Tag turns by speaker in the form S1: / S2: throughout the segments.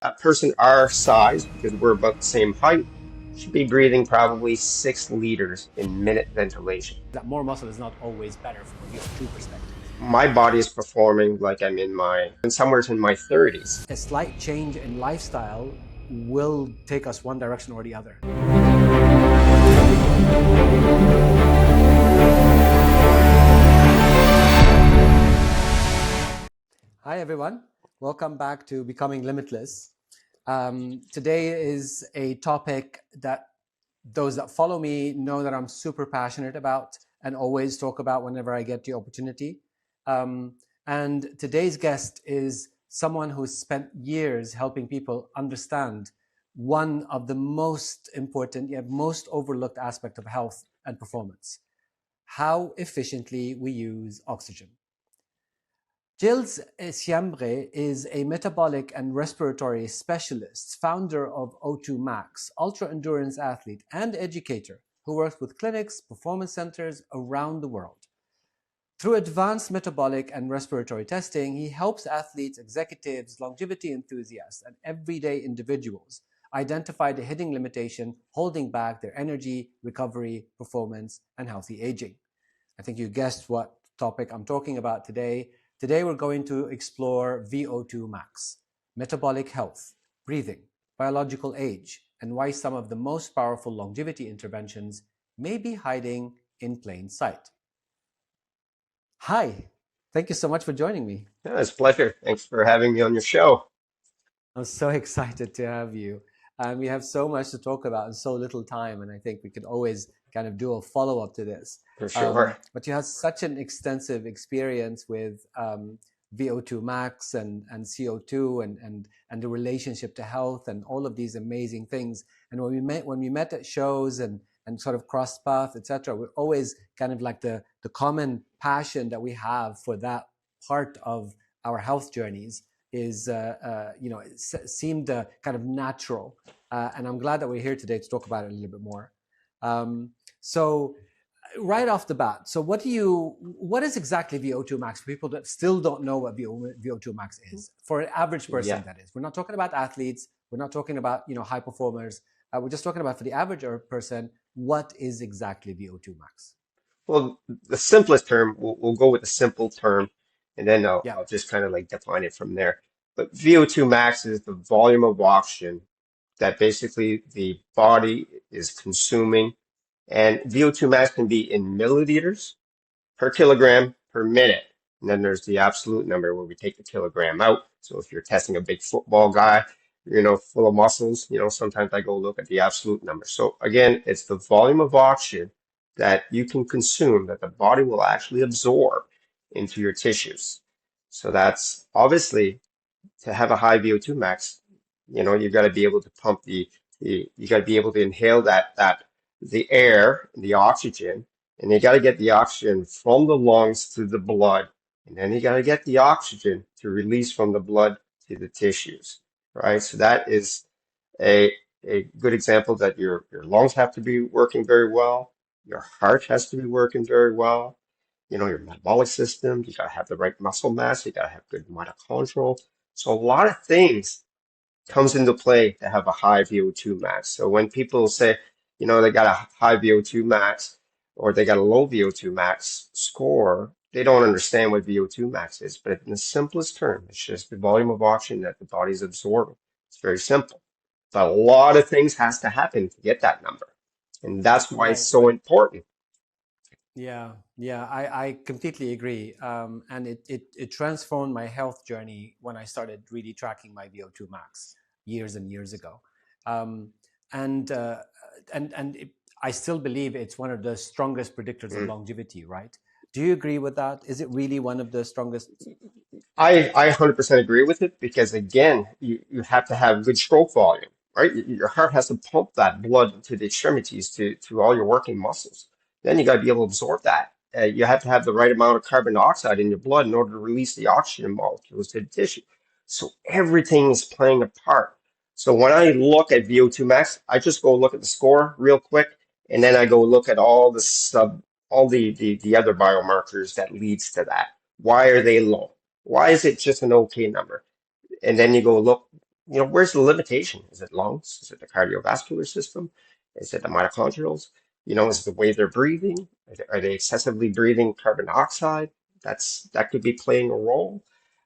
S1: A person our size, because we're about the same height, should be breathing probably 6 liters in minute ventilation.
S2: That more muscle is not always better from a VO2 perspective.
S1: My body is performing like I'm somewhere in my 30s.
S2: A slight change in lifestyle will take us one direction or the other. Hi everyone, welcome back to Becoming Limitless. Today is a topic that those that follow me know that I'm super passionate about and always talk about whenever I get the opportunity. And today's guest is someone who's spent years helping people understand one of the most important yet most overlooked aspect of health and performance: how efficiently we use oxygen. Gilles Essiembre is a metabolic and respiratory specialist, founder of O2 Max, ultra-endurance athlete, and educator who works with clinics, performance centers around the world. Through advanced metabolic and respiratory testing, he helps athletes, executives, longevity enthusiasts, and everyday individuals identify the hidden limitation holding back their energy, recovery, performance, and healthy aging. I think you guessed what topic I'm talking about today. Today, we're going to explore VO2 max, metabolic health, breathing, biological age, and why some of the most powerful longevity interventions may be hiding in plain sight. Hi, thank you so much for joining me.
S1: Yeah, it's a pleasure. Thanks for having me on your show.
S2: I'm so excited to have you. We have so much to talk about in so little time, and I think we could always kind of do a follow-up to this.
S1: For sure.
S2: But you have such an extensive experience with VO2 max and CO2 and the relationship to health and all of these amazing things. And when we met at shows and sort of crossed paths, etc., we're always kind of like the common passion that we have for that part of our health journeys is, it seemed kind of natural. And I'm glad that we're here today to talk about it a little bit more. So right off the bat, so what is exactly VO2 max for people that still don't know what VO2 max is? For an average person,
S1: Yeah.
S2: that is. We're not talking about athletes. We're not talking about, high performers. We're just talking about for the average person, what is exactly VO2 max?
S1: Well, the simplest term, we'll go with the simple term, and then
S2: Yeah.
S1: I'll just kind of like define it from there. But VO2 max is the volume of oxygen that basically the body is consuming. And VO2 max can be in milliliters per kilogram per minute. And then there's the absolute number where we take the kilogram out. So if you're testing a big football guy, full of muscles, sometimes I go look at the absolute number. So again, it's the volume of oxygen that you can consume that the body will actually absorb into your tissues. So that's obviously to have a high VO2 max, you've got to be able to pump you got to be able to inhale the air, the oxygen, and you got to get the oxygen from the lungs to the blood, and then you got to get the oxygen to release from the blood to the tissues, right? So that is a a good example that your lungs have to be working very well, your heart has to be working very well, your metabolic system, you got to have the right muscle mass, you got to have good mitochondria. So a lot of things comes into play to have a high VO2 max. So when people say, they got a high VO2 max or they got a low VO2 max score, they don't understand what VO2 max is. But in the simplest term, it's just the volume of oxygen that the body's absorbing. It's very simple. But a lot of things has to happen to get that number. And that's why it's
S2: Right.
S1: so important.
S2: Yeah, I completely agree. And it transformed my health journey when I started really tracking my VO2 max years and years ago. Um, and uh, I still believe it's one of the strongest predictors of
S1: Mm.
S2: longevity, right? Do you agree with that? Is it really one of the strongest?
S1: I 100% agree with it because again, you have to have good stroke volume, right? Your heart has to pump that blood to the extremities to all your working muscles. Then you got to be able to absorb that. You have to have the right amount of carbon dioxide in your blood in order to release the oxygen molecules to the tissue. So everything is playing a part. So when I look at VO2 max, I just go look at the score real quick, and then I go look at all the other biomarkers that leads to that. Why are they low? Why is it just an okay number? And then you go look, where's the limitation? Is it lungs? Is it the cardiovascular system? Is it the mitochondrials? Is it the way they're breathing? Are they excessively breathing carbon dioxide? That could be playing a role.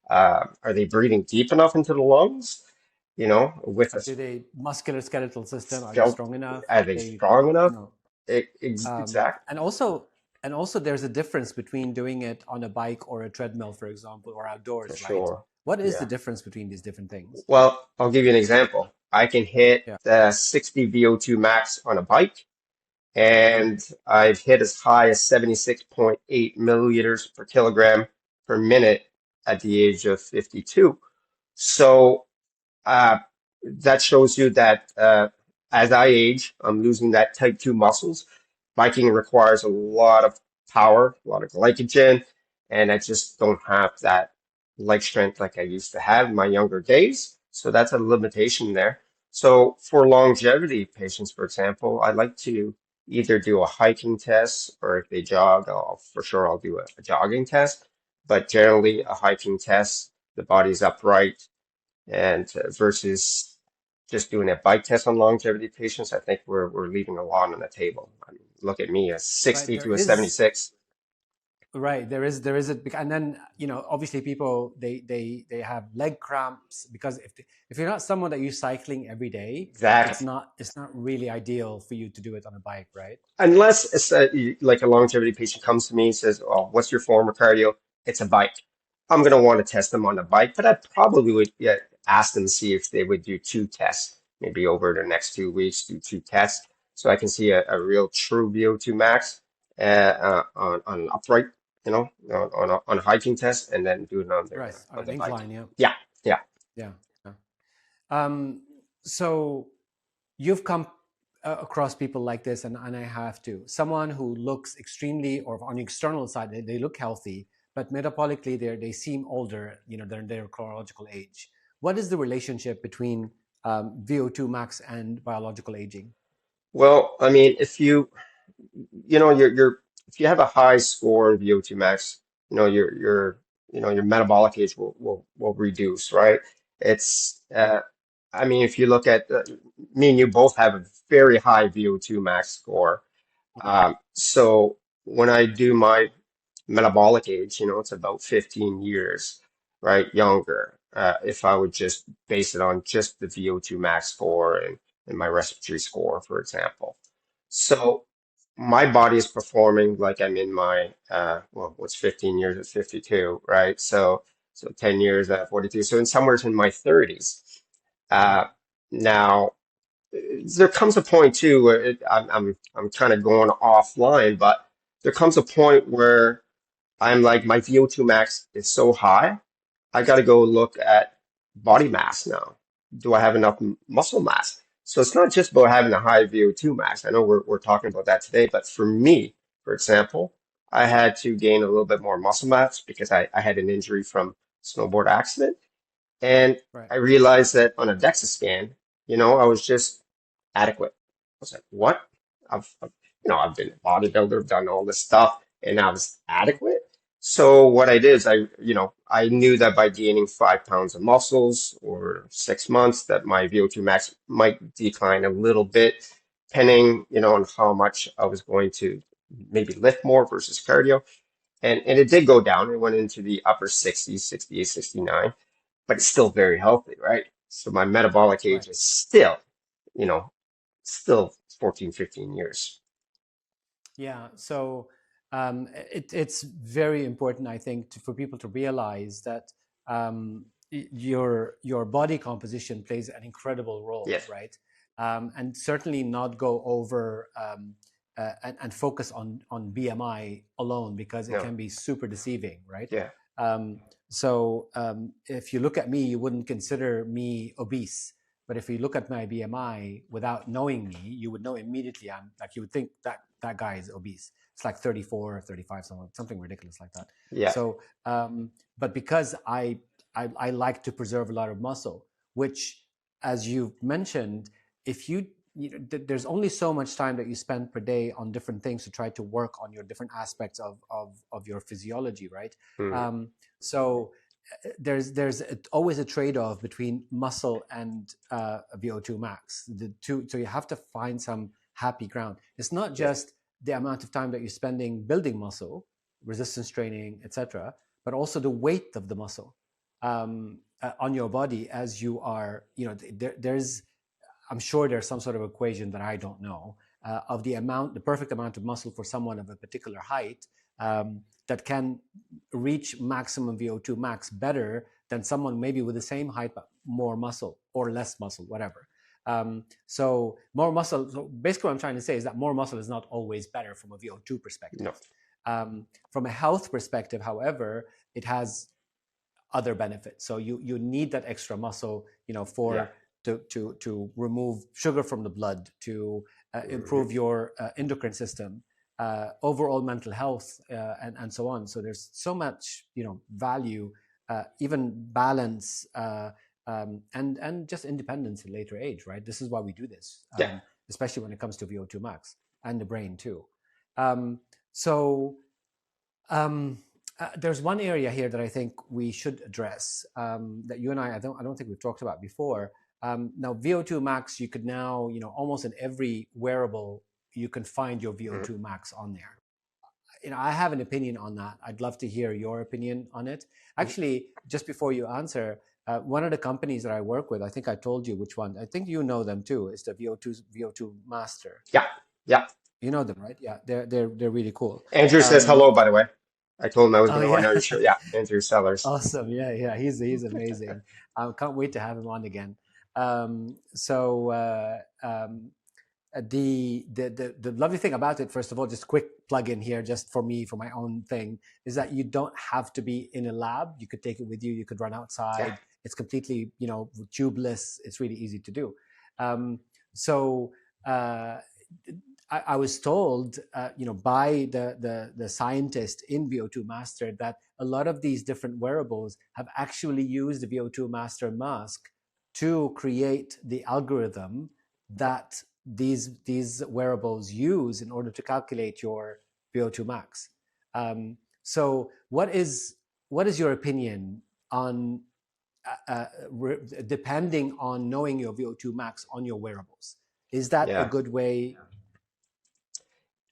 S1: Are they breathing deep enough into the lungs? With a
S2: Do they muscular skeletal system? Are they
S1: skeleton,
S2: strong enough?
S1: are they
S2: They,
S1: strong enough?
S2: no. Um,
S1: Exactly,
S2: and also, and also, there's a difference between doing it on a bike or a treadmill, for example, or
S1: for
S2: outdoors, right?
S1: sure.
S2: What is the
S1: Yeah.
S2: difference between these different things?
S1: Well, I'll give you an example. I can hit
S2: Yeah.
S1: 60 VO2 max on a bike,
S2: Hmm.
S1: and I've hit as high as 76.8 milliliters per kilogram per minute at the age of 52. So uh, that shows you that as I age, I'm losing that type 2 muscles. Biking requires a lot of power, a lot of glycogen, and I just don't have that leg strength like I used to have in my younger days. So that's a limitation there. So for longevity patients, for example, I like to either do a hiking test, or if they jog, for sure I'll do a jogging test. But generally, a hiking test, the body's upright, and versus just doing a bike test on longevity patients, I think we're leaving a lot on the table. I mean, look at me, a
S2: Right.
S1: 60
S2: There
S1: to a
S2: is
S1: 76.
S2: right. There is a, and then obviously people they have leg cramps because if you're not someone that you're cycling every day,
S1: Exactly.
S2: it's not really ideal for you to do it on a bike, right?
S1: Unless it's like a longevity patient comes to me and says, "Oh, what's your form of cardio?" It's a bike. I'm going to want to test them on the bike, but I probably would, yeah, ask them to see if they would do two tests, maybe over the next 2 weeks, do two tests, so I can see a real true VO2 max on an upright, on a hiking test, and then do it on
S2: Right. On
S1: on
S2: an
S1: the bike.
S2: incline, yeah.
S1: Yeah, yeah.
S2: Yeah. Yeah. So you've come across people like this, and I have too. Someone who looks extremely, or on the external side, they look healthy, but metabolically they seem older. They're their chronological age. What is the relationship between VO2 max and biological aging?
S1: Well, I mean, if you're if you have a high score in VO2 max, your metabolic age will reduce, right? It's
S2: Yeah.
S1: I mean, if you look at me and you both have a very high VO2 max score. So when I do my metabolic age, it's about 15 years, right, younger. If I would just base it on just the VO2 max score and my respiratory score, for example. So my body is performing like I'm in my well, what's 15 years at 52, right? So 10 years at 42. So in somewhere in my 30s.
S2: Mhm.
S1: Uh, Now there comes a point too where I'm kind of going offline, but there comes a point where I'm like, my VO2 max is so high, I got to go look at body mass now. Do I have enough muscle mass? So it's not just about having a high VO2 max. I know we're talking about that today, but for me, for example, I had to gain a little bit more muscle mass because I had an injury from snowboard accident. And
S2: Right.
S1: I realized that on a DEXA scan, I was just adequate. I was like, what? I've been a bodybuilder, I've done all this stuff, and I was
S2: Mhm.
S1: adequate. So what I did is I knew that by gaining 5 pounds of muscles or 6 months, that my VO2 max might decline a little bit, depending, on how much I was going to maybe lift more versus cardio. And it did go down. It went into the upper 60s, 68, 69, but it's still very healthy, right? So my metabolic
S2: Right.
S1: age is still, you know, still 14, 15 years.
S2: Yeah. So it's very important, I think, for people to realize that your body composition plays an incredible role,
S1: Yes.
S2: right? And certainly not go over and focus on BMI alone because it
S1: No.
S2: can be super deceiving, right?
S1: Yeah.
S2: Um, so if you look at me, you wouldn't consider me obese. But if you look at my BMI without knowing me, you would know immediately. I'm like, you would think that guy is obese. It's like 34 or 35, something ridiculous like that.
S1: Yeah.
S2: So, but because I like to preserve a lot of muscle, which, as you've mentioned, if there's only so much time that you spend per day on different things to try to work on your different aspects of your physiology, right?
S1: Mm.
S2: Um, so always a trade-off between muscle and VO2 max. The two, so you have to find some happy ground. It's not
S1: Yeah.
S2: just the amount of time that you're spending building muscle, resistance training, etc., but also the weight of the muscle on your body as you are. There's I'm sure there's some sort of equation that I don't know of the perfect amount of muscle for someone of a particular height that can reach maximum VO2 max better than someone maybe with the same height but more muscle or less muscle, whatever. So more muscle. So basically, what I'm trying to say is that more muscle is not always better from a VO2 perspective.
S1: No.
S2: From a health perspective, however, it has other benefits. So you need that extra muscle,
S1: Yeah.
S2: to remove sugar from the blood, to improve your endocrine system, overall mental health, and so on. So there's so much value, even balance, and just independence in later age, right? This is why we do this,
S1: Yeah.
S2: especially when it comes to VO2 max and the brain too. So there's one area here that I think we should address that you and I don't think we've talked about before. Now, VO2 max, you could now, almost in every wearable, you can find your VO2 max on there. I have an opinion on that. I'd love to hear your opinion on it. Actually, just before you answer, one of the companies that I work with, I think I told you which one. I think you know them too. It's the VO2 Master.
S1: Yeah. Yeah.
S2: You know them, right? Yeah, they're really cool.
S1: Andrew says hello, by the way. I told him I was
S2: Oh
S1: going to go on
S2: yeah.
S1: your show. Yeah, Andrew Sellers.
S2: Awesome. Yeah. He's amazing. I can't wait to have him on again. So the lovely thing about it, first of all, just quick plug in here, just for me, for my own thing, is that you don't have to be in a lab. You could take it with you. You could run outside.
S1: Yeah.
S2: It's completely, tubeless. It's really easy to do. So I was told, by the scientist in VO2 Master that a lot of these different wearables have actually used the VO2 Master mask to create the algorithm that these wearables use in order to calculate your VO2 max. So what is your opinion on depending on knowing your VO2 max on your wearables? Is that a
S1: Yeah.
S2: good way?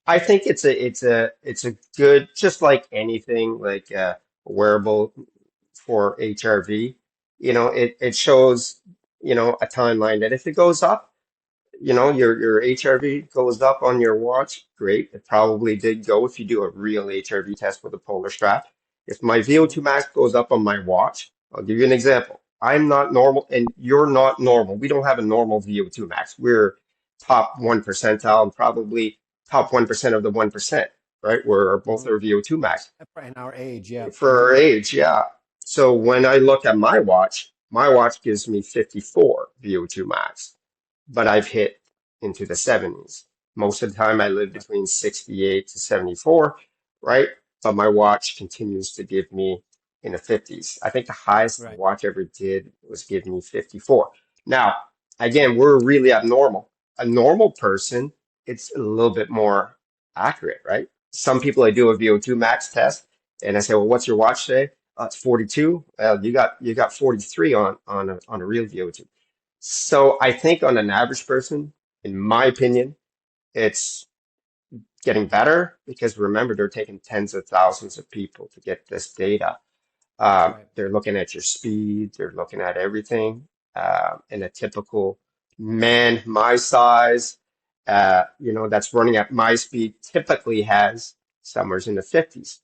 S1: I think it's a good, just like anything, like a wearable for HRV, it shows, a timeline that if it goes up, your HRV goes up on your watch, great. It probably did go if you do a real HRV test with a polar strap. If my
S2: Mhm.
S1: VO2 max goes up on my watch, I'll give you an example. I'm not normal and you're not normal. We don't have a normal VO2 max. We're top 1 percentile and probably top 1% of the 1%, right? We're both
S2: Mhm.
S1: our VO2 max
S2: In our age, yeah.
S1: for our age, yeah. So when I look at my watch gives me 54 VO2 max, but I've hit into the 70s. Most of the time I live
S2: Right.
S1: between 68 to 74, right? But my watch continues to give me in the 50s. I think the highest the
S2: Right.
S1: watch ever did was give me 54. Now, again, we're really abnormal. A normal person, it's a little bit more accurate, right? Some people I do a VO2 max test and I say, well, what's your watch say? It's 42. Well, you got 43 on a real VO2. So I think on an average person, in my opinion, it's getting better because remember they're taking tens of thousands of people to get this data.
S2: Right.
S1: They're looking at your speed, they're looking at everything. And a typical man my size, that's running at my speed typically has somewhere in the 50s.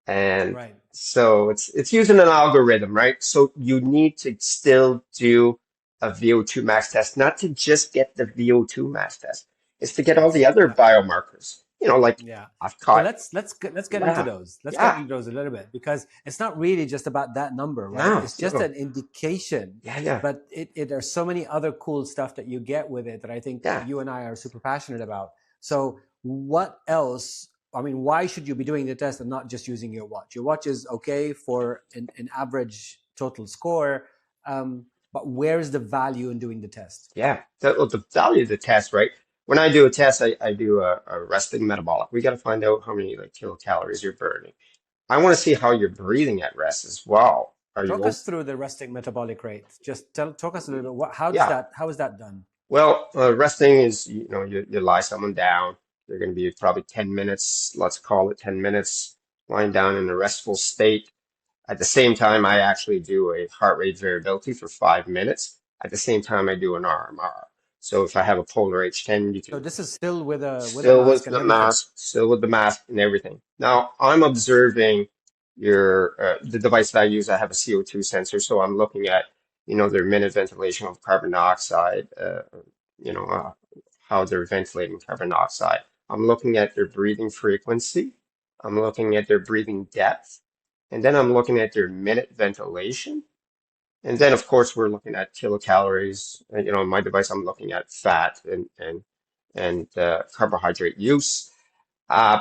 S1: And
S2: Right.
S1: so it's using an algorithm, right? So you need to still do a VO2 max test, not to just get the VO2 max test. It's to get all the other
S2: Yeah.
S1: biomarkers. Like
S2: Yeah.
S1: I've
S2: So
S1: caught,
S2: let's get into
S1: yeah,
S2: those. Let's get
S1: yeah,
S2: into those a little bit, because it's not really just about that number, right?
S1: no,
S2: It's just
S1: no,
S2: an indication,
S1: yeah, yeah,
S2: but there's so many other cool stuff that you get with it that I think
S1: yeah,
S2: you and I are super passionate about. So what else? I mean, why should you be doing the test and not just using your watch? Your watch is okay for an average total score, but where's the value in doing the test?
S1: yeah. The value of the test, right? When I do a test, I do a resting metabolic. We got to find out how many like kilocalories you're burning. I want to see how you're breathing at rest as well. are
S2: Talk
S1: you?
S2: us through the resting metabolic rate. Just talk us a little bit.
S1: Yeah.
S2: How is that done?
S1: Well, resting is, you lie someone down. They're going to be probably 10 minutes, let's call it 10 minutes, lying down in a restful state. At the same time, I actually do a heart rate variability for 5 minutes. At the same time, I do an RMR. So if I have a polar H10, you
S2: So
S1: can
S2: this is still with a
S1: still
S2: mask
S1: with
S2: and
S1: the
S2: everything.
S1: mask, still with the mask and everything. Now I'm observing the device that I use. I have a CO2 sensor, so I'm looking at their minute ventilation of carbon dioxide, you know uh, how they're ventilating carbon dioxide. I'm looking at their breathing frequency. I'm looking at their breathing depth, and then I'm looking at their minute ventilation. And then, of course, we're looking at kilocalories. On my device, I'm looking at fat and carbohydrate use. Uh,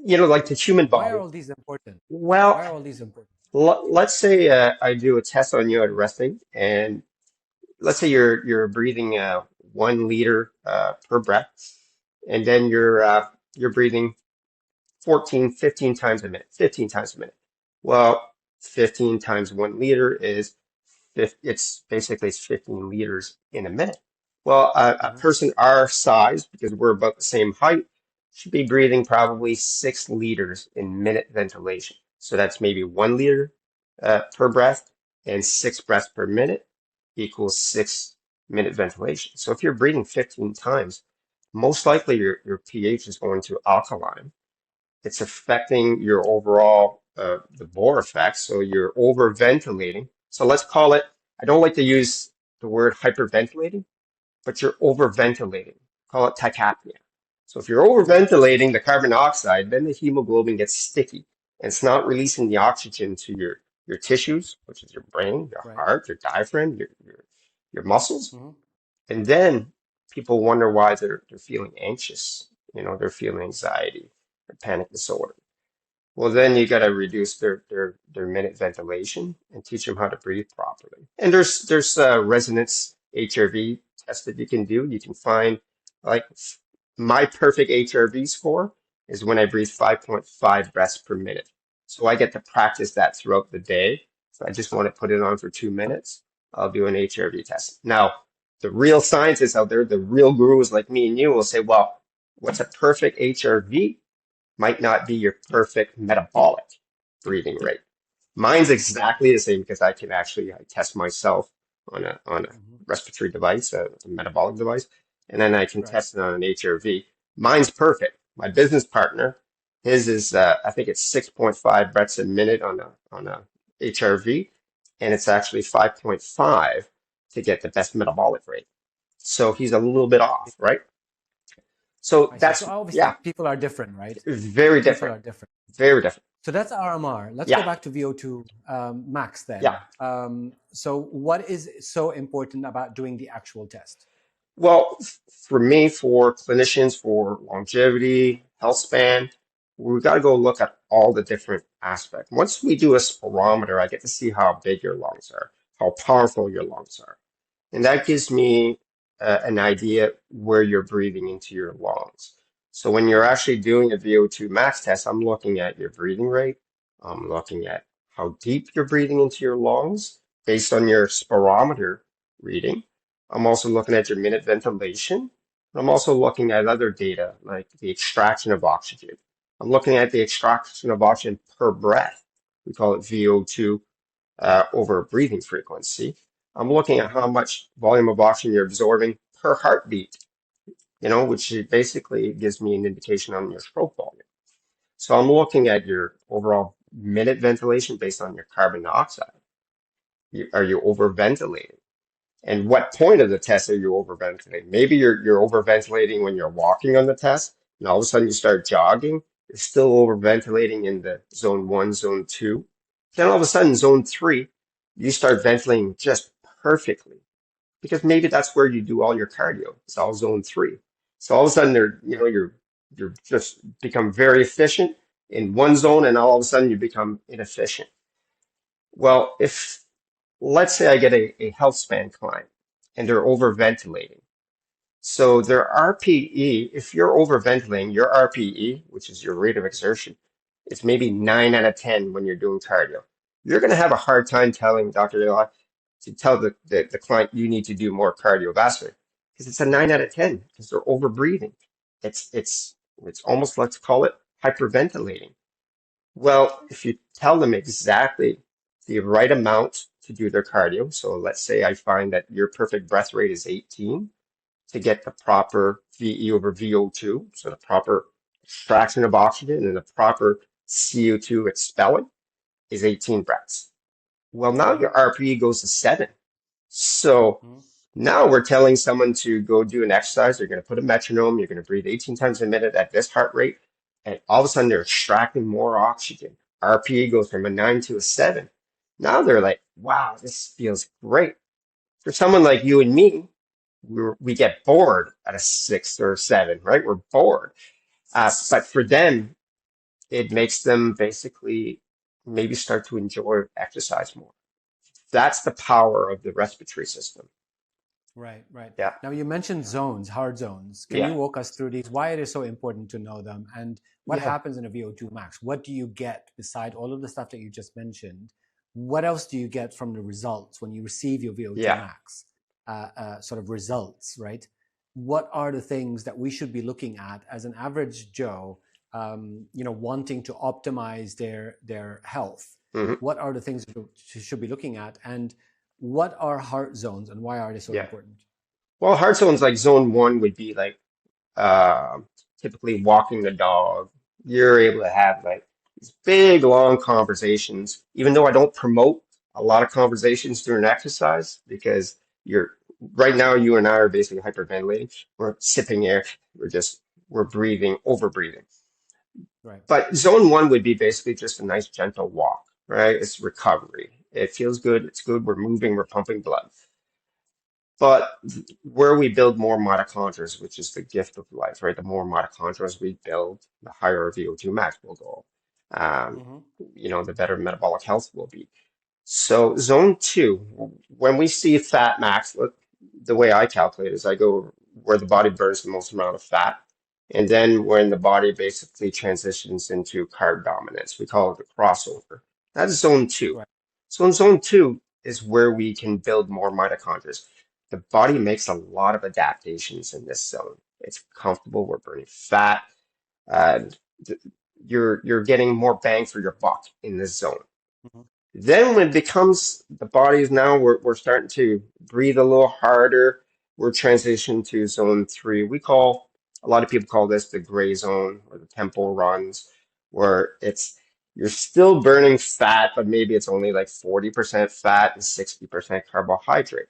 S1: like the human
S2: Why are
S1: body.
S2: all these important?
S1: Well,
S2: Why are all these important?
S1: let's say I do a test on you at resting, and let's say you're breathing 1 liter per breath, and then you're breathing 14, 15 times a minute, 15 times a minute. Well, 15 times 1 liter is it's basically it's 15 liters in a minute. Well, a
S2: Uh-huh.
S1: person our size, because we're about the same height, should be breathing probably 6 liters in minute ventilation. So that's maybe 1 liter per breath, and 6 breaths per minute equals 6 minute ventilation. So if you're breathing 15 times, most likely your pH is going to alkaline. It's affecting your overall the Bohr effect. So you're overventilating. So let's call it, I don't like to use the word hyperventilating, but you're overventilating. Call it tachypnea. So if you're overventilating the carbon dioxide, then the hemoglobin gets sticky and it's not releasing the oxygen to your tissues, which is your brain, your
S2: Right.
S1: heart, your diaphragm, your muscles.
S2: Hmm.
S1: And then people wonder why they're feeling anxious. They're feeling anxiety or panic disorder. Well, then you got to reduce their minute ventilation and teach them how to breathe properly. And there's resonance HRV test that you can do. You can find like my perfect HRV score is when I breathe 5.5 breaths per minute. So I get to practice that throughout the day. So I just want to put it on for 2 minutes. I'll do an HRV test. Now, the real scientists out there, the real gurus like me and you will say, well, what's a perfect HRV? Might not be your perfect metabolic breathing rate. Mine's exactly the same because I test myself on a
S2: Hmm.
S1: respiratory device, a metabolic device, and then I can
S2: Right.
S1: test it on an HRV. Mine's perfect. My business partner, his is I think it's 6.5 breaths a minute on a HRV, and it's actually 5.5 to get the best metabolic rate. So he's a little bit off, right? So
S2: I see. So
S1: that's
S2: obviously
S1: yeah,
S2: people are different, right?
S1: very
S2: People
S1: different.
S2: are different.
S1: Very different.
S2: So that's RMR. Let's go
S1: Yeah,
S2: back to VO2 max
S1: yeah.
S2: then. So what is so important about doing the actual test?
S1: Well, for me, for clinicians, for longevity, health span, we've got to go look at all the different aspects. Once we do a spirometer, I get to see how big your lungs are, how powerful your lungs are. And that gives me an idea where you're breathing into your lungs. So when you're actually doing a VO2 max test, I'm looking at your breathing rate. I'm looking at how deep you're breathing into your lungs based on your spirometer reading. I'm also looking at your minute ventilation. I'm also looking at other data like the extraction of oxygen. I'm looking at the extraction of oxygen per breath. We call it VO2 over breathing frequency. I'm looking at how much volume of oxygen you're absorbing per heartbeat, which basically gives me an indication on your stroke volume. So I'm looking at your overall minute ventilation based on your carbon dioxide. Are you overventilating? And what point of the test are you overventilating? Maybe you're overventilating when you're walking on the test, and all of a sudden you start jogging. You're still overventilating in the zone 1, zone 2. Then all of a sudden, zone 3, you start ventilating just perfectly because maybe that's where you do all your cardio. It's all zone 3. So all of a sudden,
S2: Right.
S1: you're just become very efficient in one zone, and all of a sudden you become inefficient. Well, if let's say I get a health span client and they're overventilating. So their RPE, if you're overventilating, your RPE, which is your rate of exertion, it's maybe 9 out of 10 when you're doing cardio. you're going to have a hard time telling Dr. Elie to tell the client you need to do more cardiovascular because it's a 9 out of 10 because they're over breathing. It's almost, let's call it hyperventilating. Well, if you tell them exactly the right amount to do their cardio, so let's say I find that your perfect breath rate is 18 to get the proper VE over VO2, so the proper extraction of oxygen and the proper CO2 expelling is 18 breaths. Well, now
S2: Mm-hmm.
S1: your RPE goes to 7. So
S2: Mm-hmm.
S1: now we're telling someone to go do an exercise. You're going to put a metronome. You're going to breathe 18 times a minute at this heart rate. And all of a sudden, they're extracting more oxygen. RPE goes from a 9 to a 7. Now they're like, wow, this feels great. For someone like you and me, we get bored at a 6 or a 7, right? We're bored. But for them, it makes them basically maybe start to enjoy exercise more. That's the power of the respiratory system.
S2: Right, right.
S1: Yeah,
S2: Now you mentioned zones, hard zones. Can
S1: yeah,
S2: you walk us through these? Why it is so important to know them, and what
S1: yeah,
S2: happens in a VO2 max? What do you get beside all of the stuff that you just mentioned? What else do you get from the results when you receive your VO2
S1: yeah.
S2: max? Sort of results, right? What are the things that we should be looking at as an average Joe, wanting to optimize their health?
S1: Hmm.
S2: What are the things that you should be looking at, and what are heart zones and why are they so
S1: Yeah.
S2: important?
S1: Well, hard zones like zone one would be like uh, typically walking the dog. You're able to have like these big, long conversations, even though I don't promote a lot of conversations during exercise because you're right now, you and I are basically hyperventilating. We're sipping air. We're breathing, over breathing.
S2: Right.
S1: But zone one would be basically just a nice, gentle walk, right? It's recovery. It feels good. It's good. We're moving. We're pumping blood. But where we build more mitochondria, which is the gift of life, right? The more mitochondria we build, the higher our VO2 max will go. Um,
S2: Mm-hmm.
S1: the better metabolic health will be. So zone two, when we see fat max, the way I calculate is I go where the body burns the most amount of fat, and then when the body basically transitions into carb dominance, we call it the crossover. That's zone two.
S2: Right.
S1: So in zone two is where we can build more mitochondria. The body makes a lot of adaptations in this zone. It's comfortable. We're burning fat. And you're getting more bang for your buck in this zone.
S2: Mm-hmm.
S1: Then when it becomes the bodies now, we're starting to breathe a little harder. We're transitioning to zone three. A lot of people call this the gray zone or the tempo runs, where you're still burning fat, but maybe it's only like 40% fat and 60% carbohydrate.
S2: Mm-hmm.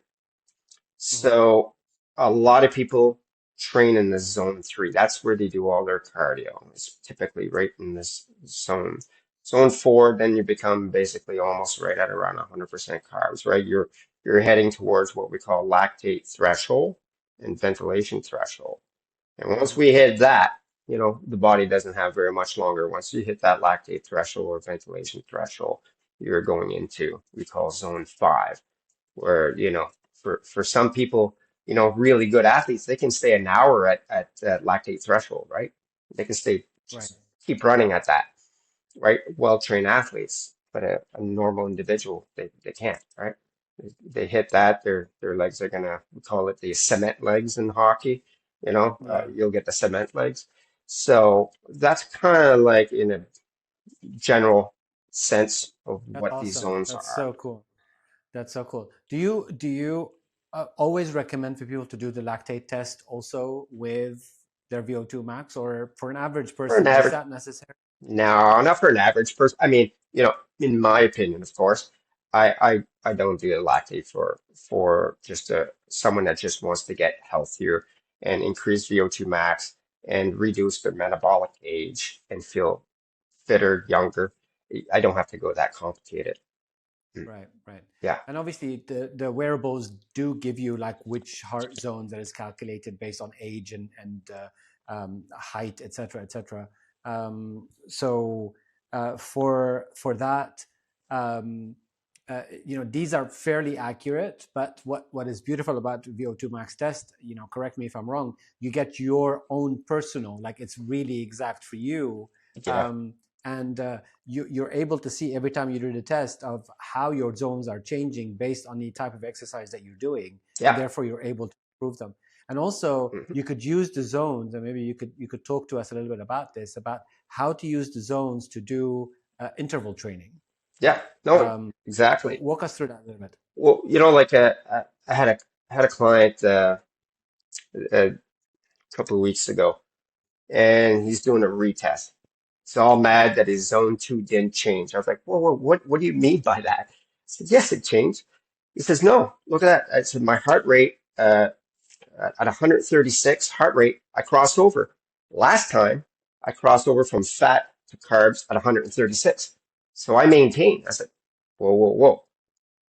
S1: So a lot of people train in the zone three. That's where they do all their cardio. It's typically right in this zone. Zone four, then you become basically almost right at around 100% carbs, right? You're heading towards what we call lactate threshold and ventilation threshold. And once
S2: Mm-hmm.
S1: we hit that, the body doesn't have very much longer. Once you hit that lactate threshold or ventilation threshold, you're going into we call zone five where for some people really good athletes they can stay an hour at that lactate threshold, right? They can stay
S2: Right.
S1: just keep running at that, right? Well-trained athletes, but a normal individual they can't, right? They hit that, their legs are gonna, we call it the cement legs in hockey.
S2: Yeah.
S1: You'll get the cement legs. So that's kind of like in a general sense of
S2: That's
S1: what these
S2: awesome.
S1: zones
S2: That's
S1: are.
S2: so cool. That's so cool. Do you always recommend for people to do the lactate test also with their VO2 max, or for an average
S1: For an
S2: person, is
S1: average
S2: that necessary?
S1: No, not for an average person. I mean, in my opinion, of course, I don't do a lactate for just someone that just wants to get healthier and increase VO2 max and reduce their metabolic age and feel fitter, younger. I don't have to go that complicated. Mm.
S2: Right, right.
S1: Yeah,
S2: And obviously the wearables do give you like which heart zones that is calculated based on age and height, et cetera, et cetera. For that, um, these are fairly accurate. But what is beautiful about VO2 max test, correct me if I'm wrong, you get your own personal, like it's really exact for you.
S1: yeah,
S2: Um, and you're able to see every time you do the test of how your zones are changing based on the type of exercise that you're doing, and
S1: Yeah.
S2: therefore you're able to improve them. And also,
S1: Hmm.
S2: you could use the zones, and maybe you could talk to us a little bit about this, about how to use the zones to do interval training.
S1: Yeah. No,
S2: So
S1: exactly.
S2: walk us through that a little bit.
S1: Well, like I had a client a couple of weeks ago, and he's doing a retest. He's all mad that his zone two didn't change. I was like, whoa, whoa, what do you mean by that? I said, yes, it changed. He says, no, look at that. I said, my heart rate at 136 heart rate, I crossed over. Last time, I crossed over from fat to carbs at 136. So I maintained. I said, whoa, whoa, whoa.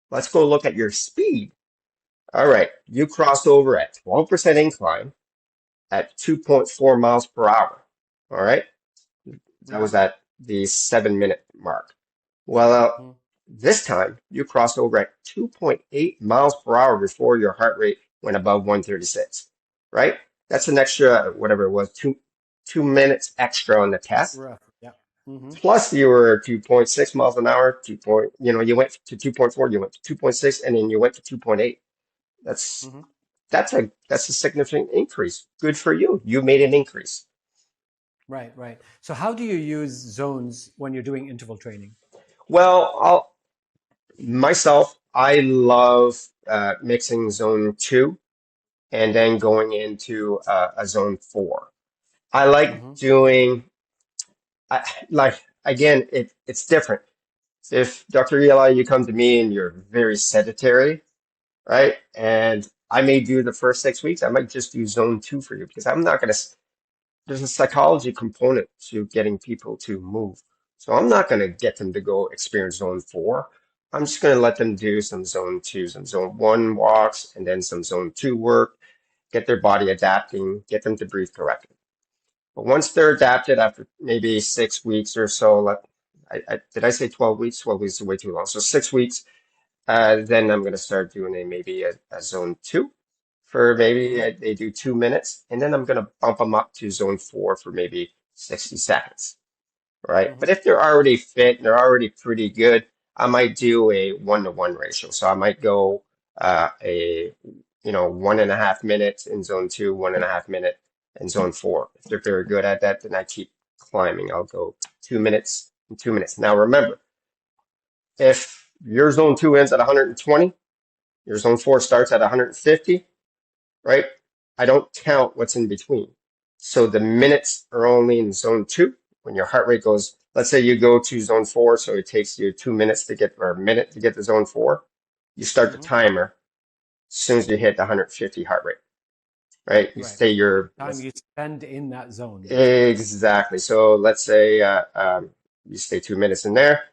S1: Let's go look at your speed. All right, you crossed over at 12% incline at 2.4 miles per hour. All right, that
S2: Mm-hmm.
S1: was at the 7 minute mark. Well, this time you crossed over at 2.8 miles per hour before your heart rate went above 136, right? That's an extra, whatever it was, 2 minutes extra on the test.
S2: Rough. Yeah. Mm-hmm.
S1: Plus you were 2.6 miles an hour, you went to 2.4, you went to 2.6, and then you went to 2.8. That's
S2: Mm-hmm.
S1: that's a significant increase. Good for you. You made an increase.
S2: Right, right. So how do you use zones when you're doing interval training?
S1: Well, I love mixing zone two and then going into a zone four. I like
S2: Mm-hmm.
S1: doing, like, again, it's different. If Dr. Elie, you come to me and you're very sedentary, right? And I may do the first 6 weeks, I might just do zone two for you because I'm not going to, there's a psychology component to getting people to move. So I'm not going to get them to go experience zone four. I'm just going to let them do some zone two, some zone one walks, and then some zone two work, get their body adapting, get them to breathe correctly. But once they're adapted after maybe 6 weeks or so, did I say 12 weeks? 12 weeks is way too long. So 6 weeks, then I'm going to start doing maybe a zone two for maybe
S2: Mm-hmm.
S1: they do 2 minutes. And then I'm going to bump them up to zone four for maybe 60 seconds, right? But
S2: Mm-hmm.
S1: if they're already fit and they're already pretty good, I might do a 1-to-1 ratio. So I might go 1.5 minutes in zone two, 1.5 minute in zone four. If they're very good at that, then I keep climbing. I'll go 2 minutes and 2 minutes. Now remember, if your zone two ends at 120, your zone four starts at 150, right? I don't count what's in between. So the minutes are only in zone two. When your heart rate goes, let's say you go to zone four, so it takes you 2 minutes to get, or a minute to get to zone four. You start the
S2: Mm-hmm.
S1: timer as soon as you hit the 150 heart rate, right? You
S2: Right.
S1: stay
S2: Time you spend in that zone, basically.
S1: exactly. So let's say you stay 2 minutes in there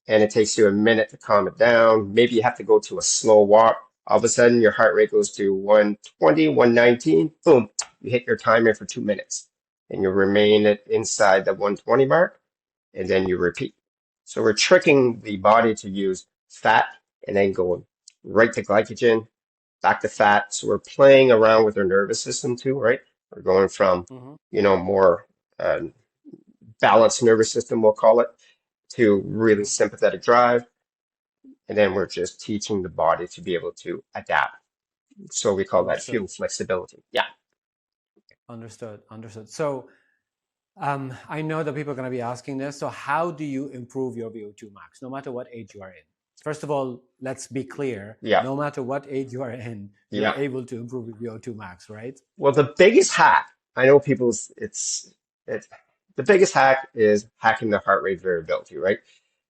S1: and it takes you a minute to calm it down. Maybe you have to go to a slow walk. All of a sudden, your heart rate goes to 120, 119. Boom, you hit your timer for 2 minutes and you remain inside the 120 mark and then you repeat. So we're tricking the body to use fat and then going right to glycogen, back to fat. So we're playing around with our nervous system too, right? We're going from,
S2: Mm-hmm.
S1: more uh, balanced nervous system, we'll call it, to really
S2: Mm-hmm.
S1: sympathetic drive. And then we're just teaching the body to be able to adapt. So we call that
S2: Understood.
S1: fuel flexibility. Yeah.
S2: Understood. Understood. So I know that people are going to be asking this. So how do you improve your VO2 max, no matter what age you are in? First of all, let's be clear.
S1: Yeah.
S2: No matter what age you are in, you're
S1: Yeah.
S2: able to improve your VO2 max, right?
S1: Well, the biggest hack, I know people's, the biggest hack is hacking the heart rate variability, right?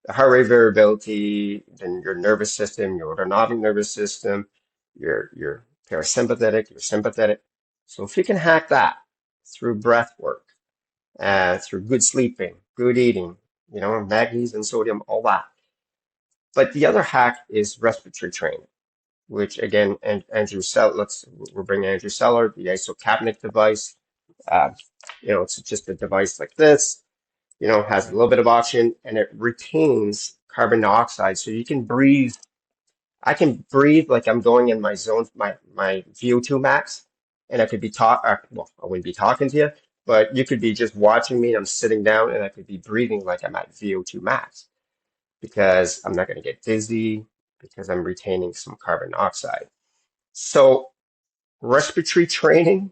S1: The heart rate variability, then your nervous system, your autonomic nervous system, your parasympathetic, your sympathetic. So if you can hack that through breath work, through good sleeping, good eating, magnesium, sodium, all that. But the other hack is respiratory training, which again, and Andrew Seller, we're bringing Andrew Seller, the isocapnic device. Uh, it's just a device like this, has a
S2: Right.
S1: little bit of oxygen and it retains carbon dioxide. So you can breathe. I can breathe like I'm going in my zone, my VO2 max, and I could be well, I wouldn't be talking to you, but you could be just watching me and I'm sitting down and I could be breathing like I'm at VO2 max because I'm not going to get dizzy because I'm retaining some carbon dioxide. So respiratory training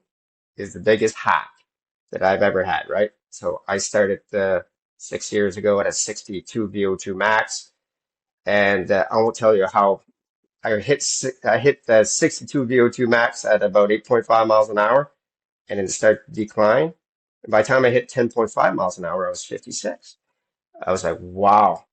S1: is the biggest hack that I've ever had, right? So I started 6 years ago at a 62 VO2 max, and I won't tell you how I hit the 62 VO2 max at about 8.5 miles an hour, and it started to decline. And by the time I hit 10.5 miles an hour, I was 56. I was like, wow,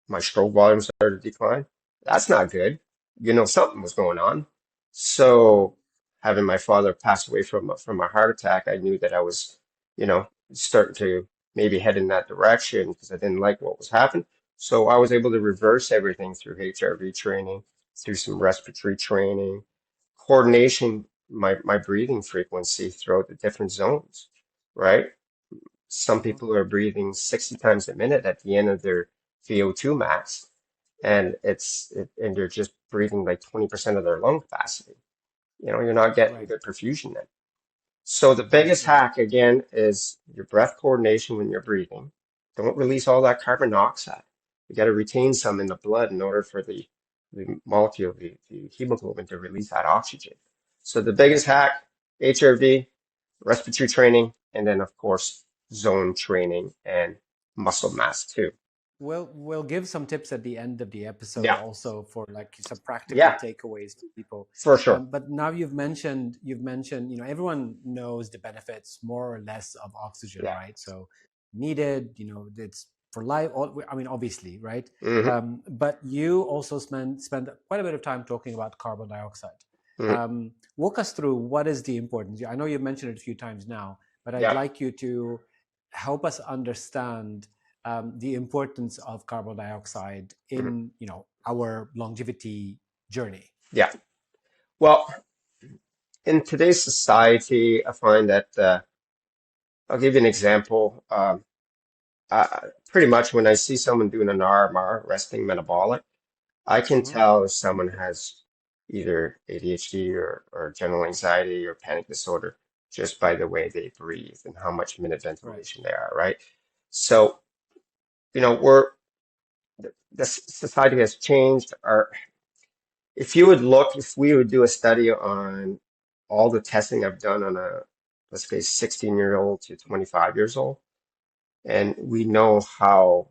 S1: my stroke volume started to decline. That's not good. You know, something was going on.
S2: Right.
S1: So having my father pass away from a heart attack, I knew that I was, you know, starting to maybe head in that direction because I didn't like what was happening. So I was able to reverse everything through HRV training, through some respiratory training, coordination, my breathing frequency throughout the different zones, right? Some
S2: Mhm.
S1: people are breathing 60 times a minute at the end of their VO2 max, and and they're just breathing like 20% of their lung capacity. You know, you're not getting
S2: Right.
S1: good perfusion then. So the
S2: Right.
S1: biggest
S2: Right.
S1: hack again is your breath coordination when you're breathing. Don't release all that carbon dioxide. You got to retain some in the blood in order for the molecule, the hemoglobin to release that oxygen. So the biggest
S2: Right.
S1: hack, HRV, respiratory training, and then of course zone training and muscle mass too.
S2: We'll give some tips at the end of the episode
S1: Yeah,
S2: also for like some practical
S1: yeah,
S2: takeaways to people.
S1: for sure.
S2: But now you've mentioned, everyone knows the benefits more or less of oxygen,
S1: Yeah.
S2: right? So needed, it's for life. I mean, obviously, right?
S1: Hmm.
S2: But you also spend quite a bit of time talking about carbon dioxide.
S1: Hmm.
S2: Walk us through what is the importance. I know you've mentioned it a few times now, but I'd
S1: Yeah.
S2: like you to help us understand the importance of carbon dioxide
S1: Hmm.
S2: in our longevity journey.
S1: Yeah. Well, in today's society, I find that I'll give you an example. Pretty much when I see someone doing an RMR, resting metabolic, I can
S2: Hmm.
S1: tell if someone has either ADHD or general anxiety or panic disorder just by the way they breathe and how much minute
S2: Right.
S1: ventilation they are, right? So, you know, the society has changed. If we would do a study on all the testing I've done on let's say 16-year-old to 25 years old, and we know how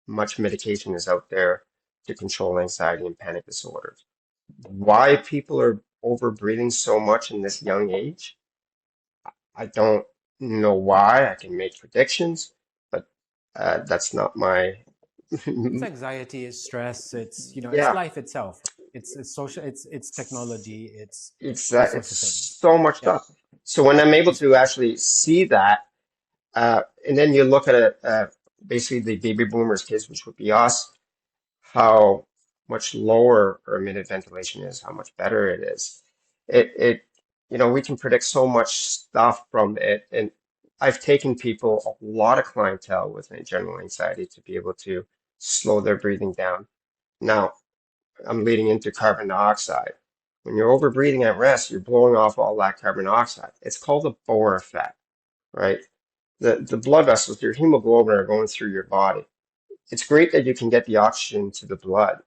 S1: much medication is out there to control anxiety and panic disorders. Why people are overbreathing so much in this young age, I don't know why. I can make predictions, but that's not my.
S2: It's anxiety, it's stress, it's
S1: Yeah,
S2: life itself. It's social, it's technology, it's all
S1: it's
S2: sorts of things.
S1: so much
S2: Yeah.
S1: stuff. So when I'm able to actually see that, and then you look at basically the baby boomers kids, which would be us, how much lower our minute ventilation is, how much better it is. We can predict so much stuff from it. And I've taken people, a lot of clientele with general anxiety to be able to slow their breathing down. Now, I'm leading into carbon dioxide. When you're overbreathing at rest, you're blowing off all that carbon dioxide. It's called the Bohr effect, right? The blood vessels, your hemoglobin are going through your body. It's great that you can get the oxygen to the blood,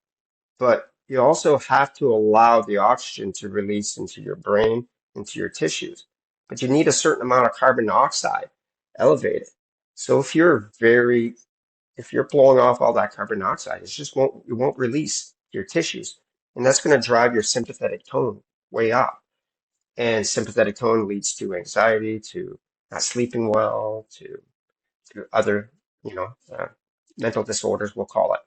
S1: but you also have to allow the oxygen to release into your brain, into your tissues. But you need a certain amount of carbon dioxide elevated. So if you're blowing off all that carbon dioxide, it won't release your tissues. And that's going to drive your sympathetic tone way up. And sympathetic tone leads to anxiety, to not sleeping well, to other, you know, mental disorders, we'll call it.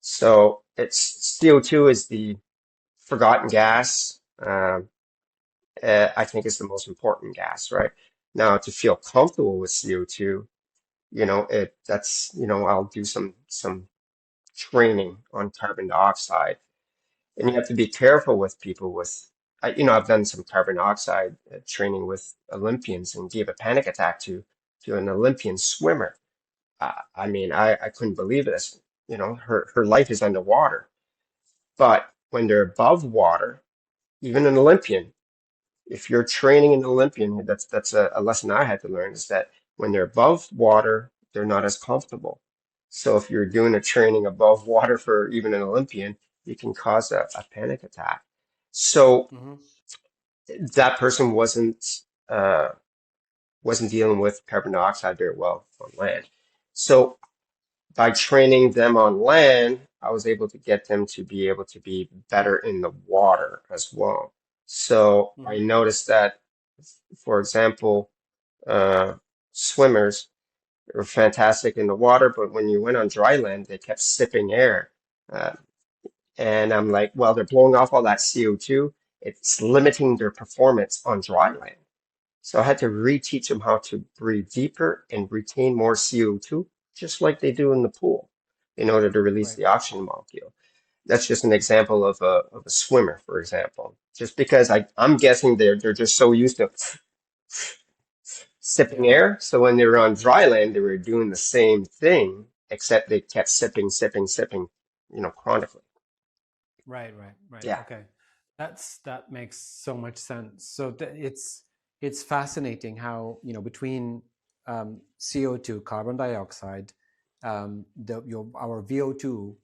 S1: So it's CO2 is the forgotten gas. I think is the most important gas, right? Now, to feel comfortable with CO2, I'll do some training on carbon dioxide, and you
S2: Right.
S1: have to be careful with people I've done some carbon dioxide training with Olympians and gave a panic attack to an Olympian swimmer. I mean, I couldn't believe this. Her life is underwater. But when they're above water, even an Olympian, if you're training an Olympian, that's a lesson I had to learn, is that when they're above water, they're not as comfortable. So if you're doing a training above water for even an Olympian, you can cause a panic attack. So
S2: Hmm.
S1: that person uh, wasn't dealing with carbon dioxide very well on land. So by training them on land, I was able to get them to be able to be better in the water as well. So I
S2: Hmm.
S1: noticed that, for example, uh, swimmers were fantastic in the water, but when you went on dry land, they kept sipping air. Uh, and I'm like, well, they're blowing off all that CO2. It's limiting their performance on dry land. So I had to reteach them how to breathe deeper and retain more CO2, just like they do in the pool, in order to release
S2: Right.
S1: the oxygen molecule. That's just an example of a swimmer, for example. Just because I'm guessing they're just so used to sipping
S2: Yeah.
S1: air, so when they were on dry land, they were doing the same thing, except they kept sipping, sipping, sipping, chronically.
S2: Right, right, right.
S1: Yeah.
S2: Okay, that makes so much sense. So it's fascinating how between CO2, carbon dioxide, our VO2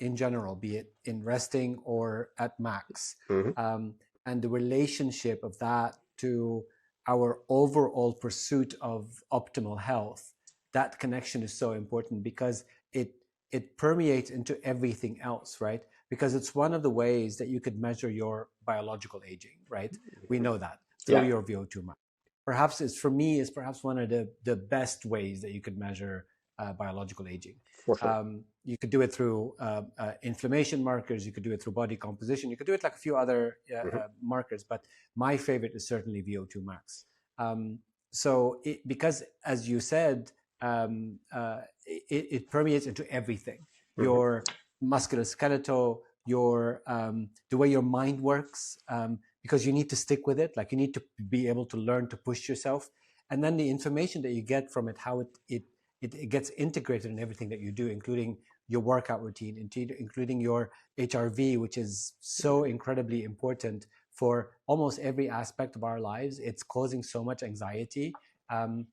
S2: in general, be it in resting or at max,
S1: Hmm.
S2: um, and the relationship of that to our overall pursuit of optimal health. That connection is so important because it it permeates into everything else, right? Because it's one of the ways that you could measure your biological aging, right? We know that through
S1: Yeah,
S2: your VO2 max. Perhaps it's for me is perhaps one of the best ways that you could measure biological aging.
S1: for sure.
S2: You could do it through inflammation markers. You could do it through body composition. You could do it like a few other
S1: Hmm.
S2: markers, but my favorite is certainly VO2 max. Um, because, as you said, it permeates into everything.
S1: Hmm.
S2: Your musculoskeletal, your the way your mind works, because you need to stick with it. Like you need to be able to learn to push yourself, and then the information that you get from it, how it gets integrated in everything that you do, including your workout routine, including your HRV, which is so incredibly important for almost every aspect of our lives. It's causing so much anxiety, and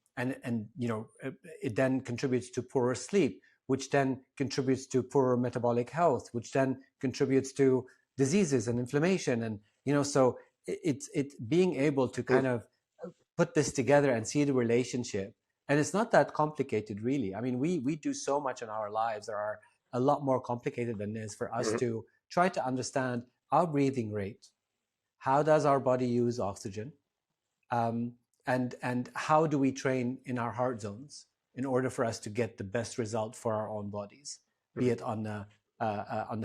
S2: it then contributes to poorer sleep, which then contributes to poorer metabolic health, which then contributes to diseases and inflammation. And so it's being able to kind of put this together and see the relationship. And it's not that complicated, really. I mean, we do so much in our lives that are a lot more complicated than this for us
S1: Hmm.
S2: to try to understand our breathing rate. How does our body use oxygen? um, and how do we train in our heart zones in order for us to get the best result for our own bodies, be it on the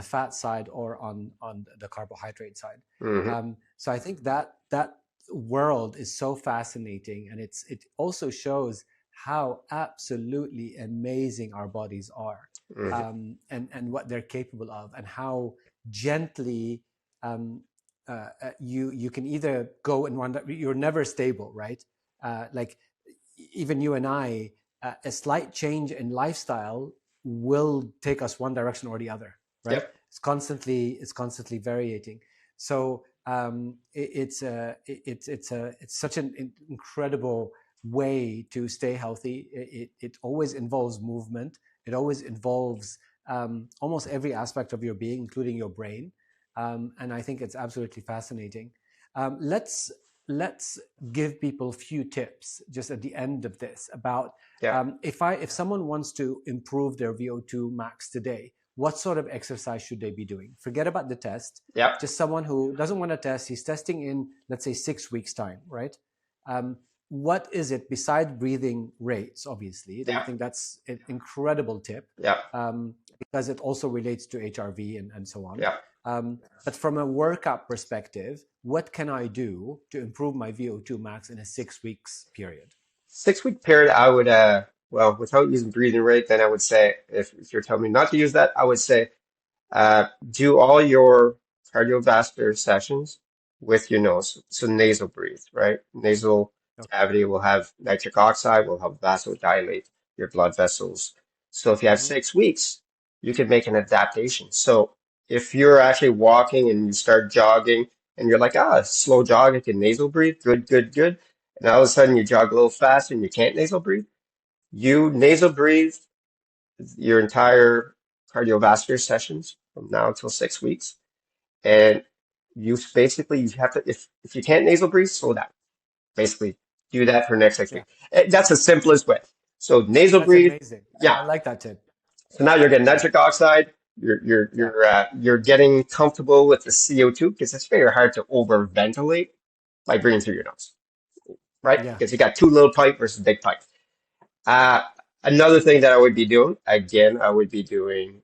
S2: fat side or on the carbohydrate side.
S1: Hmm.
S2: So I think that world is so fascinating, and it also shows how absolutely amazing our bodies are,
S1: Hmm.
S2: and what they're capable of, and how gently um, you can either go in one, you're never stable, right? Like even you and I, a slight change in lifestyle will take us one direction or the other, right?
S1: Yep.
S2: It's constantly varying. So it's such an incredible way to stay healthy. It always involves movement. It always involves almost every aspect of your being, including your brain. And I think it's absolutely fascinating. Let's give people a few tips just at the end of this about
S1: Yeah.
S2: if someone wants to improve their VO2 max today, what sort of exercise should they be doing? Forget about the test.
S1: Yep.
S2: Just someone who doesn't want to test, he's testing in, let's say, 6 weeks' time, right? Um, what is it beside breathing rates? Obviously, I
S1: Yeah.
S2: think that's an incredible tip,
S1: Yeah.
S2: because it also relates to HRV and so on.
S1: Yeah.
S2: But from a workout perspective, what can I do to improve my VO2 max in a 6 weeks period?
S1: 6 week period, I would, well, without using breathing rate, then I would say, if you're telling me not to use that, I would say, do all your cardiovascular sessions with your nose. So nasal breathe, right? Nasal
S2: Okay.
S1: cavity will have nitric oxide, will help vasodilate your blood vessels. So if you have
S2: Mm-hmm.
S1: 6 weeks, you can make an adaptation. So if you're actually walking and you start jogging, and you're like, slow jog, I can nasal breathe, good, good, good. And all of a sudden you jog a little faster and you can't nasal breathe. You nasal breathe your entire cardiovascular sessions from now until 6 weeks. And you basically you have to if you can't nasal breathe, slow down. Basically, do that for the next 6 weeks. That's the simplest way. So nasal
S2: That's
S1: breathe,
S2: amazing.
S1: yeah.
S2: I like that tip.
S1: So now you're getting nitric oxide. You're getting comfortable with the CO2 because it's very hard to overventilate by breathing through your nose, right?
S2: Yeah.
S1: Because you got two little pipe versus big pipe. Uh, Another thing that I would be doing, again, I would be doing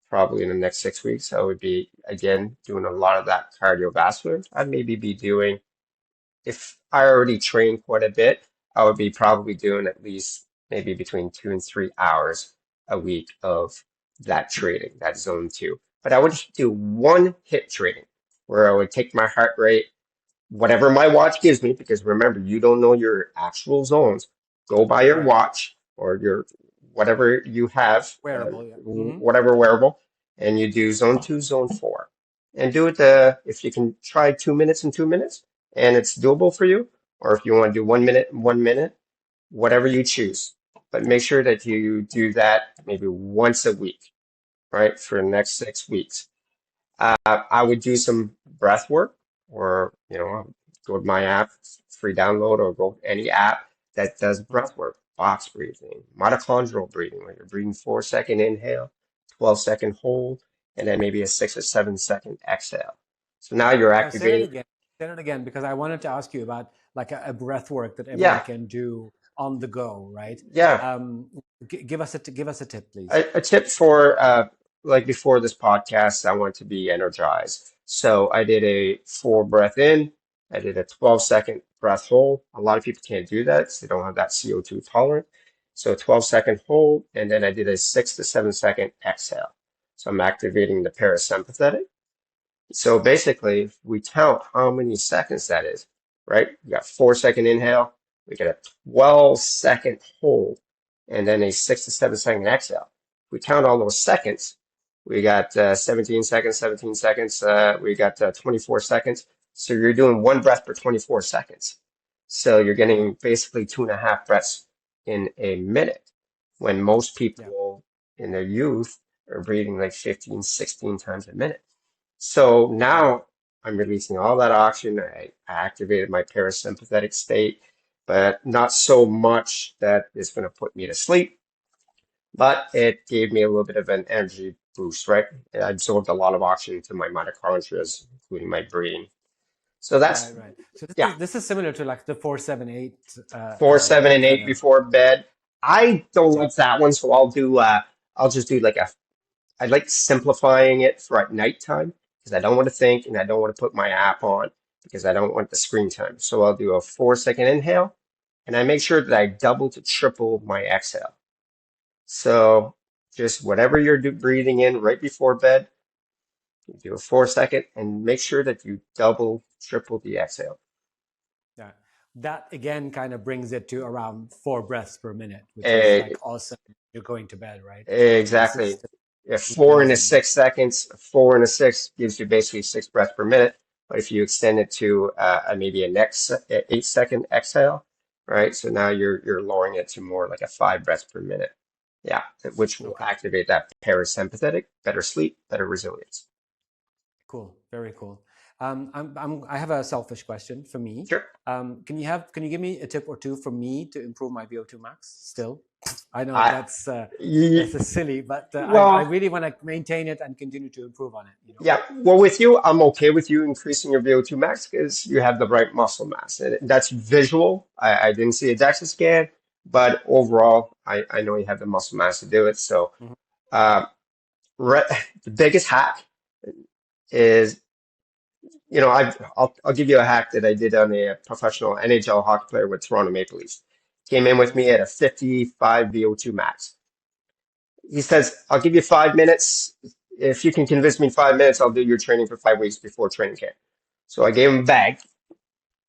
S1: probably in the next 6 weeks, I would be, again, doing a lot of that cardiovascular. I'd maybe be doing, if I already trained quite a bit, I would be probably doing at least maybe between 2 and 3 hours a week of that training, that zone 2. But I would do one hit training where I would take my heart rate, whatever my watch gives me, because remember, you don't know your actual zones. Go by your
S2: Right.
S1: watch or your whatever you have,
S2: Wearable. Yeah.
S1: whatever wearable, and you do zone 2, zone 4. And do it, if you can try 2 minutes and 2 minutes, and it's doable for you, or if you want to do 1 minute and 1 minute, whatever you choose. But make sure that you do that maybe once a week, right, for the next 6 weeks. I would do some breath work, or go to my app, free download, or go to any app that does breath work, box breathing, mitochondrial breathing, where you're breathing 4 second inhale, 12 second hold, and then maybe a 6 or 7 second exhale. So now you're
S2: Say that
S1: activating.
S2: again. Say that again, because I wanted to ask you about like a breath work that everyone
S1: Yeah,
S2: can do on the go, right?
S1: yeah.
S2: Give us a tip, please.
S1: A tip for like before this podcast, I want to be energized. So I did a 4 breath in, I did a 12 second breath hold. A lot of people can't do that because they don't have that CO2 tolerant. So 12 second hold, and then I did a 6 to 7 second exhale. So I'm activating the parasympathetic. So basically, if we count how many seconds that is, right? We got 4 second inhale, we got a 12 second hold, and then a 6 to 7 second exhale. If we count all those seconds, we got 17 seconds, 17 seconds, we got 24 seconds. So you're doing one breath per 24 seconds. So you're
S2: Yeah.
S1: getting basically 2.5 breaths in a minute, when most
S2: Yeah.
S1: people in their youth are breathing like 15, 16 times a minute. So
S2: Yeah.
S1: now I'm releasing all that oxygen. I activated my parasympathetic state, but not so much that it's going to put me to sleep, but it gave me a little bit of an energy boost, right? It absorbed a lot of oxygen into my mitochondria, including my brain. So that's,
S2: Right. Right. So
S1: yeah,
S2: this is similar to like the 4-7-8
S1: 4, 7, and 8
S2: kind of.
S1: before bed. I don't
S2: Yeah.
S1: like that one, so I'll just do like I like simplifying it for at nighttime because I don't want to think and I don't want to put my app on because I don't want the screen time. So I'll do a 4 second inhale and I make sure that I double to triple my exhale. So just whatever you're breathing in right before bed, you do a 4 second and make sure that you double, triple the exhale.
S2: Yeah. That again kind of brings it to around 4 breaths per minute, which is
S1: Eh,
S2: like awesome. You're going to bed, right? This
S1: Exactly.
S2: is
S1: Yeah, 4 and a 6 seconds, 4 and a 6 gives you basically 6 breaths per minute. But if you extend it to maybe a next 8 second exhale, right? So now you're lowering it to more like a 5 breaths per minute. Yeah, which will
S2: okay.
S1: activate that parasympathetic, better sleep, better resilience.
S2: Cool. Very cool. I have a selfish question for me.
S1: Sure.
S2: Can you give me a tip or two for me to improve my VO2 max still? I know
S1: I,
S2: that's
S1: y-
S2: silly, but I
S1: well,
S2: really want to maintain it and continue to improve on it, you know?
S1: yeah, well, with you, I'm okay with you increasing your VO2 max because you have the right muscle mass. And that's visual. I didn't see a DEXA scan, but overall, I know you have the muscle mass to do it. So,
S2: Mhm.
S1: uh, re the biggest hack is, I'll give you a hack that I did on a professional NHL hockey player with Toronto Maple Leafs. Came in with
S2: Okay.
S1: me at a 55 VO2 max. He says, I'll give you 5 minutes. If you can convince me in 5 minutes, I'll do your training for 5 weeks before training camp. So I gave him a bag.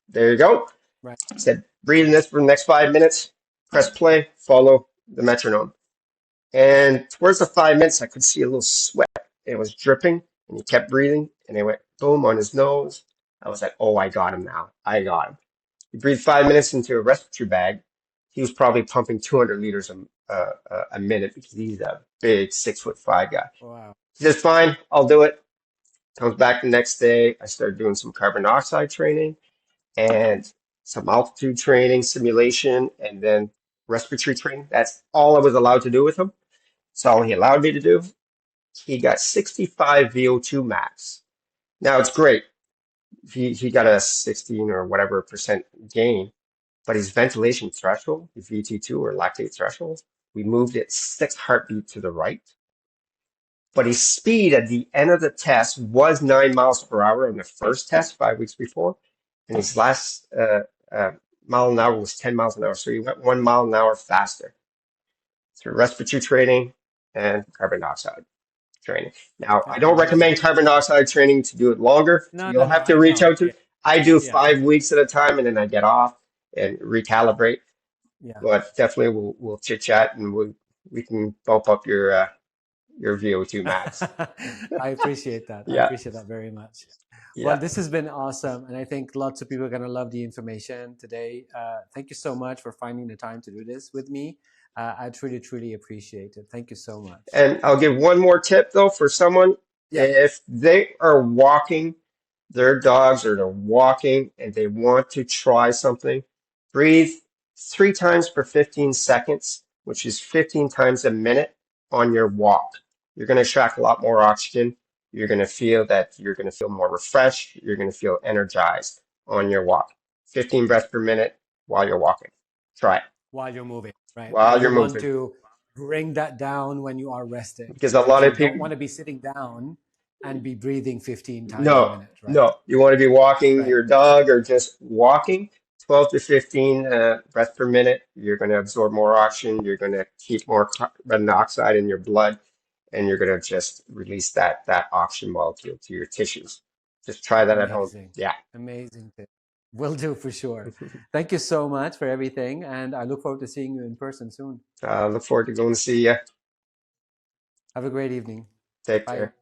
S1: There you go.
S2: Right.
S1: I said, breathe in this for the next 5 minutes. Press play, follow the metronome. And towards the 5 minutes, I could see a little sweat. It was dripping, and he kept breathing, and it went boom, on his nose. I was like, oh, I got him now. I got him. He breathed 5 minutes into a respiratory bag. He was probably pumping 200 liters a minute because he's a big 6'5" guy.
S2: Wow.
S1: He says, fine, I'll do it. Comes back the next day. I started doing some carbon dioxide training and some altitude training, simulation, and then respiratory training. That's all I was allowed to do with him. That's all he allowed me to do. He got 65 VO2 max. Now it's great. He got a 16 or whatever percent gain, but his ventilation threshold, his VT2 or lactate threshold, we moved it 6 heartbeat to the right. But his speed at the end of the test was 9 miles per hour on the first test 5 weeks before, and his last mile an hour was 10 miles an hour. So he went 1 mile an hour faster through respiratory training and carbon dioxide training. Now, I don't
S2: Amazing.
S1: recommend carbon dioxide training to do it longer.
S2: No,
S1: You'll
S2: no, no.
S1: have to
S2: I
S1: reach
S2: know.
S1: out to. I do
S2: Yeah.
S1: 5 weeks at a time, and then I get off and recalibrate.
S2: Yeah.
S1: But definitely, we'll chit chat, and we can bump up your VO2 max.
S2: I appreciate that. I
S1: Yeah,
S2: appreciate that very much. Well,
S1: yeah.
S2: this has been awesome. And I think lots of people are going to love the information today. Thank you so much for finding the time to do this with me. I truly, truly appreciate it. Thank you so much.
S1: And I'll give one more tip though for someone.
S2: Yeah.
S1: If they are walking their dogs or they're walking and they want to try something, breathe 3 times per 15 seconds, which is 15 times a minute on your walk. You're going to attract a lot more oxygen. You're going to feel that you're going to feel more refreshed. You're going to feel energized on your walk. 15 breaths per minute while you're walking. Try it.
S2: While you're moving, right?
S1: While
S2: And
S1: you're
S2: you want
S1: moving.
S2: to bring that down when you are resting,
S1: Because a
S2: right?
S1: lot
S2: So
S1: of
S2: you don't
S1: people,
S2: want to be sitting down and be breathing 15 times a
S1: no,
S2: minute, right?
S1: no. You want to be walking
S2: Right.
S1: your dog or just walking 12 to 15 breaths per minute. You're going to absorb more oxygen. You're going to keep more carbon dioxide in your blood, and you're going to just release that oxygen molecule to your tissues. Just try that at home.
S2: Amazing.
S1: Yeah.
S2: Amazing tip. Will do for sure. Thank you so much for everything. And I look forward to seeing you in person soon.
S1: Look forward to going to see you.
S2: Have a great evening.
S1: Take
S2: Bye.
S1: care.